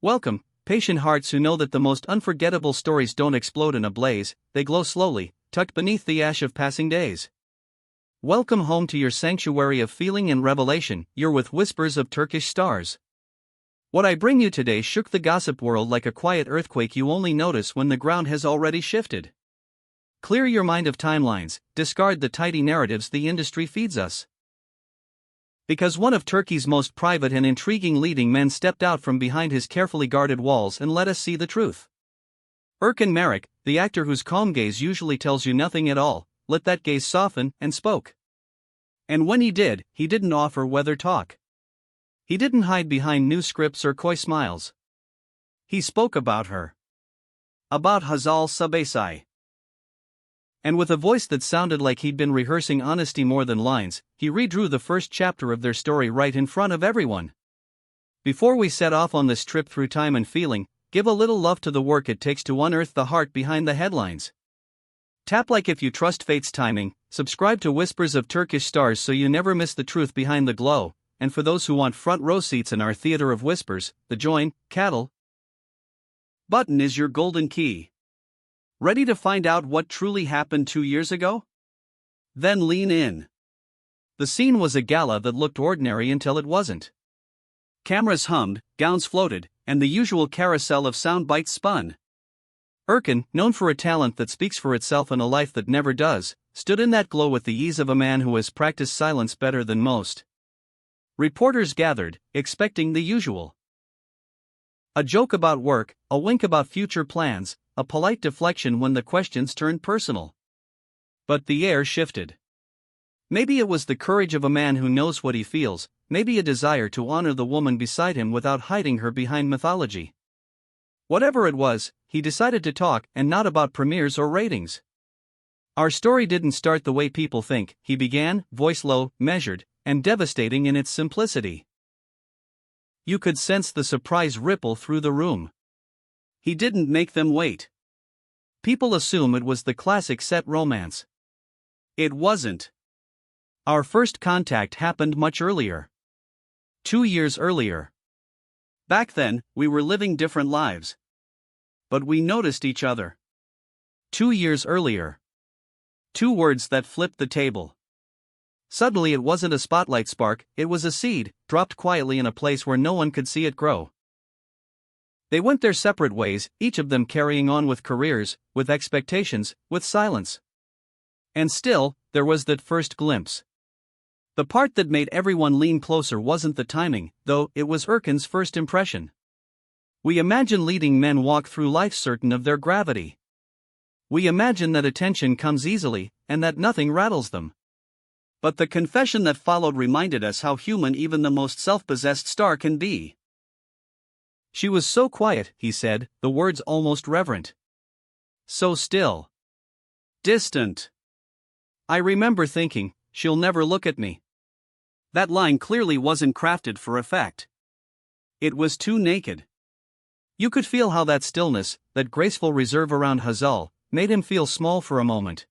Welcome, patient hearts who know that the most unforgettable stories don't explode in a blaze, they glow slowly, tucked beneath the ash of passing days. Welcome home to your sanctuary of feeling and revelation. You're with Whispers of Turkish Stars. What I bring you today shook the gossip world like a quiet earthquake you only notice when the ground has already shifted. Clear your mind of timelines, discard the tidy narratives the industry feeds us. Because one of Turkey's most private and intriguing leading men stepped out from behind his carefully guarded walls and let us see the truth. Erkan Meriç, the actor whose calm gaze usually tells you nothing at all, let that gaze soften and spoke. And when he did, he didn't offer weather talk. He didn't hide behind new scripts or coy smiles. He spoke about her. About Hazal Subaşı. And with a voice that sounded like he'd been rehearsing honesty more than lines, he redrew the first chapter of their story right in front of everyone. Before we set off on this trip through time and feeling, give a little love to the work it takes to unearth the heart behind the headlines. Tap like if you trust fate's timing, subscribe to Whispers of Turkish Stars so you never miss the truth behind the glow, and for those who want front row seats in our theater of whispers, the join, cattle button is your golden key. Ready to find out what truly happened 2 years ago? Then lean in. The scene was a gala that looked ordinary until it wasn't. Cameras hummed, gowns floated, and the usual carousel of sound bites spun. Erkan, known for a talent that speaks for itself and a life that never does, stood in that glow with the ease of a man who has practiced silence better than most. Reporters gathered, expecting the usual. A joke about work, a wink about future plans, a polite deflection when the questions turned personal. But the air shifted. Maybe it was the courage of a man who knows what he feels, maybe a desire to honor the woman beside him without hiding her behind mythology. Whatever it was, he decided to talk, and not about premieres or ratings. Our story didn't start the way people think, he began, voice low, measured, and devastating in its simplicity. You could sense the surprise ripple through the room. He didn't make them wait. People assume it was the classic set romance. It wasn't. Our first contact happened much earlier. 2 years earlier. Back then, we were living different lives. But we noticed each other. 2 years earlier. 2 words that flipped the table. Suddenly it wasn't a spotlight spark, it was a seed, dropped quietly in a place where no one could see it grow. They went their separate ways, each of them carrying on with careers, with expectations, with silence. And still, there was that first glimpse. The part that made everyone lean closer wasn't the timing, though, it was Erkan's first impression. We imagine leading men walk through life certain of their gravity. We imagine that attention comes easily, and that nothing rattles them. But the confession that followed reminded us how human even the most self-possessed star can be. She was so quiet, he said, the words almost reverent. So still. Distant. I remember thinking, she'll never look at me. That line clearly wasn't crafted for effect. It was too naked. You could feel how that stillness, that graceful reserve around Hazal, made him feel small for a moment.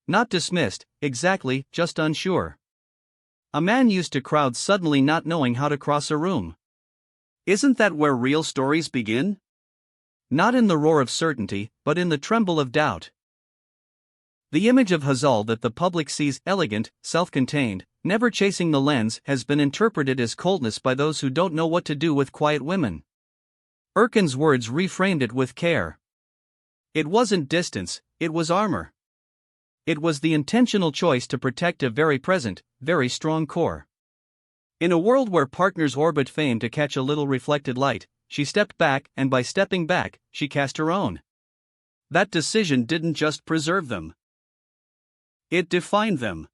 Not dismissed, exactly, just unsure. A man used to crowds suddenly not knowing how to cross a room. Isn't that where real stories begin? Not in the roar of certainty, but in the tremble of doubt. The image of Hazal that the public sees elegant, self-contained, never chasing the lens has been interpreted as coldness by those who don't know what to do with quiet women. Erkan's words reframed it with care. It wasn't distance, it was armor. It was the intentional choice to protect a very present, very strong core. In a world where partners orbit fame to catch a little reflected light, she stepped back, and by stepping back, she cast her own. That decision didn't just preserve them. It defined them.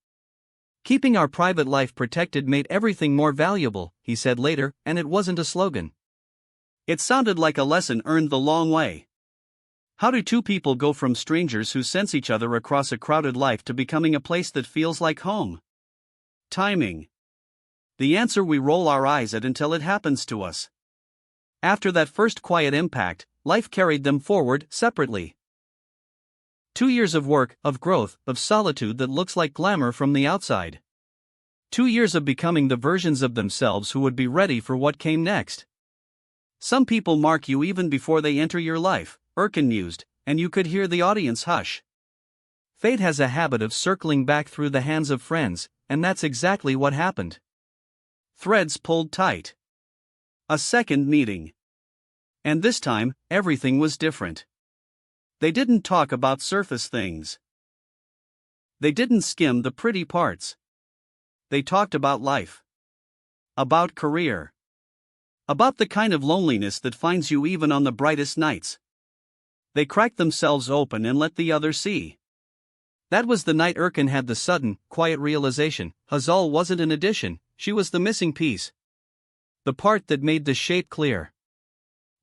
Keeping our private life protected made everything more valuable, he said later, and it wasn't a slogan. It sounded like a lesson earned the long way. How do two people go from strangers who sense each other across a crowded life to becoming a place that feels like home? Timing. The answer we roll our eyes at until it happens to us. After that first quiet impact, life carried them forward separately. 2 years of work, of growth, of solitude that looks like glamour from the outside. 2 years of becoming the versions of themselves who would be ready for what came next. Some people mark you even before they enter your life, Erkan mused, and you could hear the audience hush. Fate has a habit of circling back through the hands of friends, and that's exactly what happened. Threads pulled tight. A second meeting. And this time, everything was different. They didn't talk about surface things. They didn't skim the pretty parts. They talked about life. About career. About the kind of loneliness that finds you even on the brightest nights. They cracked themselves open and let the other see. That was the night Erkan had the sudden, quiet realization: Hazal wasn't an addition, she was the missing piece. The part that made the shape clear.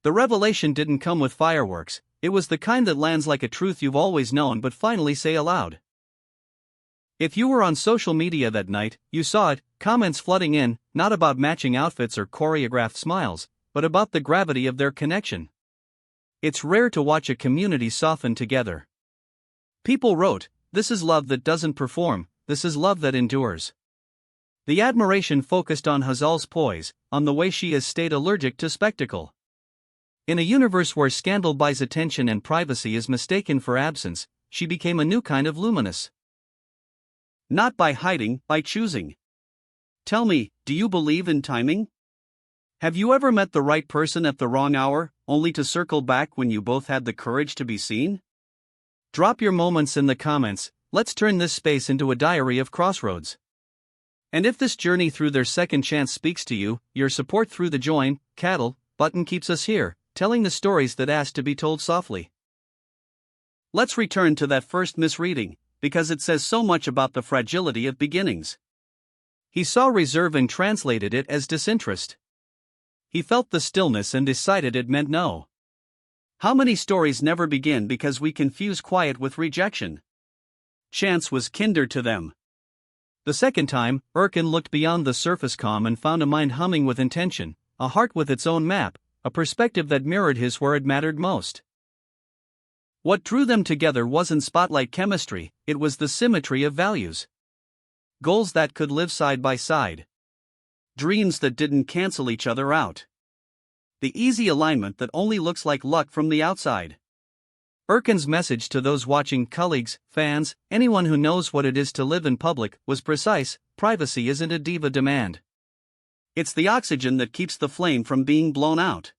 The revelation didn't come with fireworks, it was the kind that lands like a truth you've always known but finally say aloud. If you were on social media that night, you saw it, comments flooding in, not about matching outfits or choreographed smiles, but about the gravity of their connection. It's rare to watch a community soften together. People wrote, "This is love that doesn't perform, this is love that endures." The admiration focused on Hazal's poise, on the way she has stayed allergic to spectacle. In a universe where scandal buys attention and privacy is mistaken for absence, she became a new kind of luminous. Not by hiding, by choosing. Tell me, do you believe in timing? Have you ever met the right person at the wrong hour, only to circle back when you both had the courage to be seen? Drop your moments in the comments, let's turn this space into a diary of crossroads. And if this journey through their second chance speaks to you, your support through the join, cattle, button keeps us here, telling the stories that ask to be told softly. Let's return to that first misreading, because it says so much about the fragility of beginnings. He saw reserve and translated it as disinterest. He felt the stillness and decided it meant no. How many stories never begin because we confuse quiet with rejection? Chance was kinder to them. The second time, Erkan looked beyond the surface calm and found a mind humming with intention, a heart with its own map, a perspective that mirrored his where it mattered most. What drew them together wasn't spotlight chemistry, it was the symmetry of values. Goals that could live side by side. Dreams that didn't cancel each other out. The easy alignment that only looks like luck from the outside. Erkan's message to those watching, colleagues, fans, anyone who knows what it is to live in public, was precise: privacy isn't a diva demand. It's the oxygen that keeps the flame from being blown out.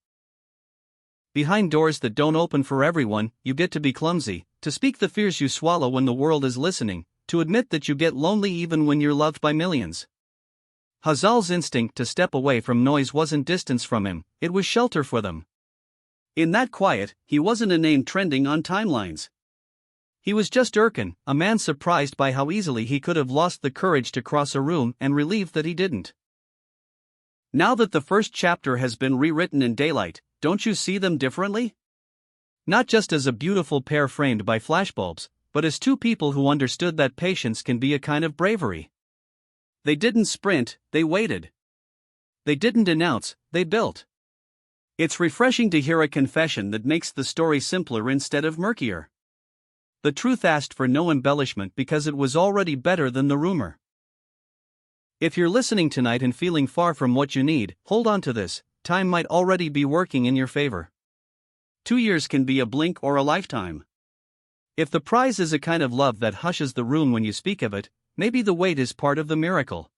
Behind doors that don't open for everyone, you get to be clumsy, to speak the fears you swallow when the world is listening, to admit that you get lonely even when you're loved by millions. Hazal's instinct to step away from noise wasn't distance from him, it was shelter for them. In that quiet, he wasn't a name trending on timelines. He was just Erkan, a man surprised by how easily he could have lost the courage to cross a room and relieved that he didn't. Now that the first chapter has been rewritten in daylight, don't you see them differently? Not just as a beautiful pair framed by flashbulbs, but as two people who understood that patience can be a kind of bravery. They didn't sprint, they waited. They didn't announce, they built. It's refreshing to hear a confession that makes the story simpler instead of murkier. The truth asked for no embellishment because it was already better than the rumor. If you're listening tonight and feeling far from what you need, hold on to this: time might already be working in your favor. 2 years can be a blink or a lifetime. If the prize is a kind of love that hushes the room when you speak of it, maybe the wait is part of the miracle.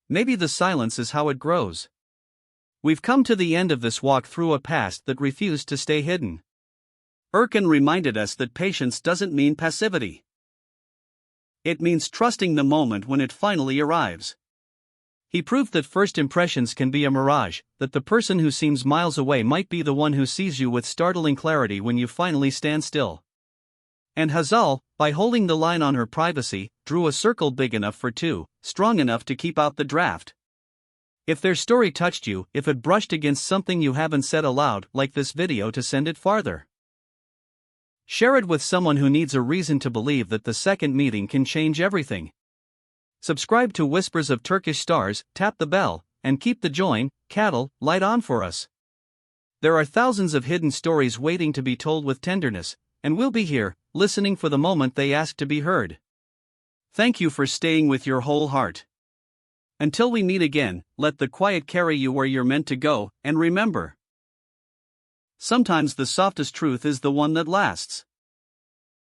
Maybe the silence is how it grows. We've come to the end of this walk through a past that refused to stay hidden. Erkan reminded us that patience doesn't mean passivity. It means trusting the moment when it finally arrives. He proved that first impressions can be a mirage, that the person who seems miles away might be the one who sees you with startling clarity when you finally stand still. And Hazal, by holding the line on her privacy, drew a circle big enough for two, strong enough to keep out the draft. If their story touched you, if it brushed against something you haven't said aloud, like this video to send it farther. Share it with someone who needs a reason to believe that the second meeting can change everything. Subscribe to Whispers of Turkish Stars, tap the bell, and keep the join, cattle, light on for us. There are thousands of hidden stories waiting to be told with tenderness, and we'll be here, listening for the moment they ask to be heard. Thank you for staying with your whole heart. Until we meet again, let the quiet carry you where you're meant to go, and remember, Sometimes the softest truth is the one that lasts.